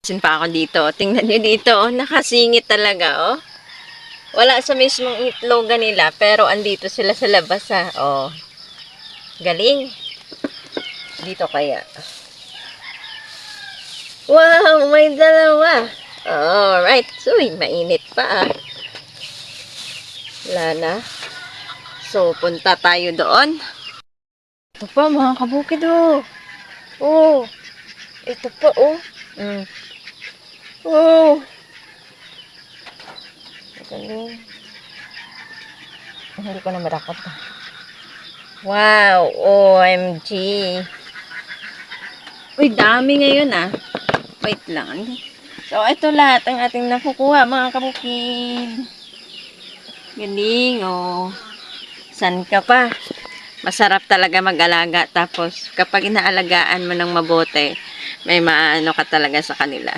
Sin pa ako dito. Tingnan niyo dito, oh, nakasingit talaga, oh. Wala sa mismong itlogan nila, pero andito sila sa labas, ha. Oh. Galing. Dito kaya. Wow, may dalawa. Alright. Uy, mainit pa, ah. Wala na. So, punta tayo doon. Ito pa, mga kabukid, oh. Oh. Ito pa, oh. Oh. Galing. Hindi ko na marakot. Wow, OMG. Uy, dami ngayon, ah. Wait lang. So, ito lahat ang ating nakukuha, mga kabukid. Galing, oh. San ka pa? Masarap talaga mag-alaga. Tapos, kapag inaalagaan mo ng mabuti, may maano ka talaga sa kanila.